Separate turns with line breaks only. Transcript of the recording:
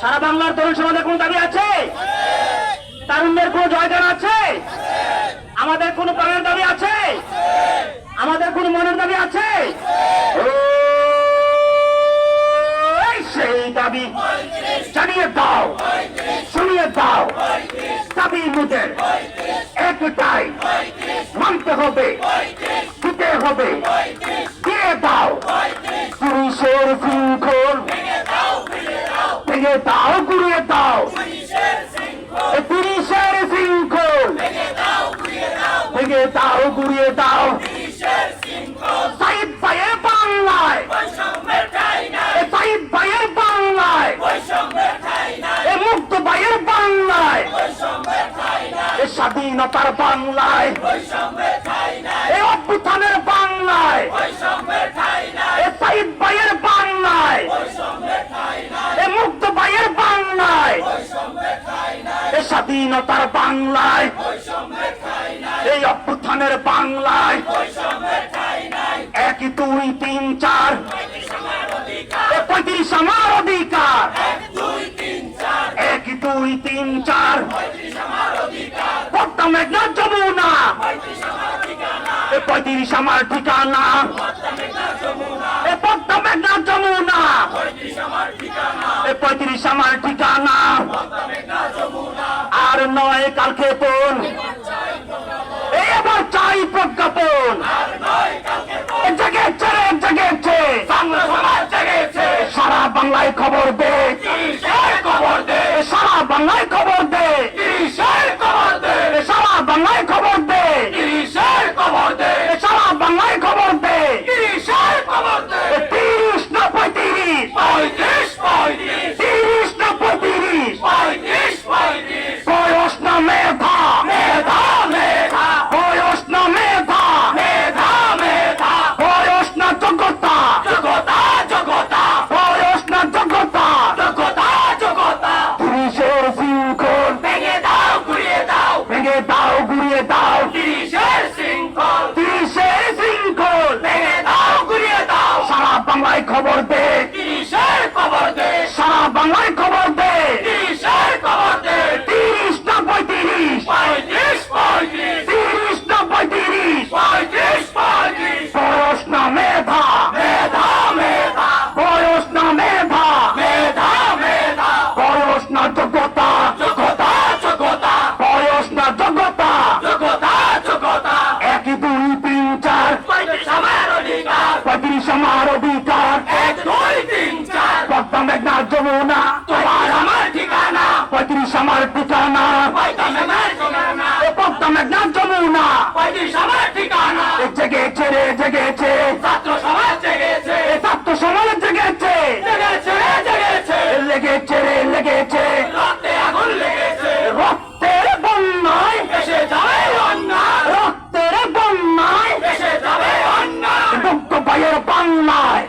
সারা বাংলার তরুণ সমাজের কোন দাবি আছে? তারুণ্যের কোন জয়গান আছে? আমাদের কোন প্রাণের দাবি আছে? আমাদের কোন মনের দাবি আছে? সেই দাবি জানিয়ে দাও, শুনিয়ে দাও। দাবি মুদের একটাই, মানতে হবে, দিতে হবে, দিয়ে দাও। পুরুষের শৃঙ্খল ভেঙে দাও, গুড়িয়ে দাও। পুরুষের শৃঙ্খল ভেঙে দাও, গুড়িয়ে দাও। সাইদ ভাইয়ের বাংলায়, সাইদ ভাইয়ের বাংলায়, মুক্ত ভাইয়ের বাংলায়, স্বাধীনতার বাংলায়, এই অভ্যুত্থানের বাংলায়, সাইদ ভাইয়ের বাংলায়, মুক্ত ভাইয়ের বাংলায়, স্বাধীনতার বাংলায়, এই অভ্যুত্থানের বাংলায়। 1 2 3 4 35 আমার অধিকার। 1 2 3 4 পদ্মা মেঘনা যমুনা, 35 আমার ঠিকানা। পদ্মা মেঘনা যমুনা, 35 আমার ঠিকানা। আর নয় কালক্ষেপণ, এবার চাই প্রজ্ঞাপন। জেগেছে রে জেগেছে, বাংলা সমাজ জেগেছে। সারা বাংলায় খবর দে, খবর দে। সারা বাংলায় খবর দে, খবর দে। সারা বাংলায় খবর দে, খবর দে। সারা বাংলায় খবর দে, খবর দে। 30 না 35, 35, 30 না 35, 35, বয়স না মেধা, মেধা, মেধা। বয়স না মেধা, মেধা, মেধা। বয়স না যোগ্যতা, যোগ্যতা, যোগ্যতা। বয়স না যোগ্যতা, যোগ্যতা, যোগ্যতা। পুরুষের শৃঙ্খল ভেঙে দাও, গুড়িয়ে দাও, ভেঙে দাও, গুড়িয়ে দাও। পুরুষের শৃঙ্খল, পুরুষের শৃঙ্খল ভেঙে দাও, গুড়িয়ে দাও। সারা বাংলায় খবর দে, পুরুষের খবর দে। সারা বাংলায় খবর দে, পুরুষের খবর দে। 30 না 35, 35, 35, 30 না 35, 35, 35। বয়স না মেধা, মেধা, মেধা। বয়স না মেধা, মেধা, মেধা। বয়স না যোগ্যতা, যোগ্যতা, যোগ্যতা। বয়স না যোগ্যতা, যোগ্যতা, যোগ্যতা। 1 2 3 4 35 আমার অধিকার, 35 আমার অধিকার। 1 2 3 4 পদ্মা মেঘনা যমুনা, তোমার আমার ঠিকানা। 35 আমার ঠিকানা, পদ্মা মেঘনা যমুনা, পদ্মা মেঘনা যমুনা। 35 আমার ঠিকানা। জেগেছে রে জেগেছে, ছাত্র সমাজ জেগেছে, ছাত্র সমাজ জেগেছে, জেগেছে রে জেগেছে। লেগেছে রে লেগেছে, রক্তে আগুন লেগেছে। রক্তের বন্যায় এসে যাবে অন্যায়, রক্তের বন্যায় এসে যাবে অন্যায়। মুক্ত ভাইয়ের বাংলায়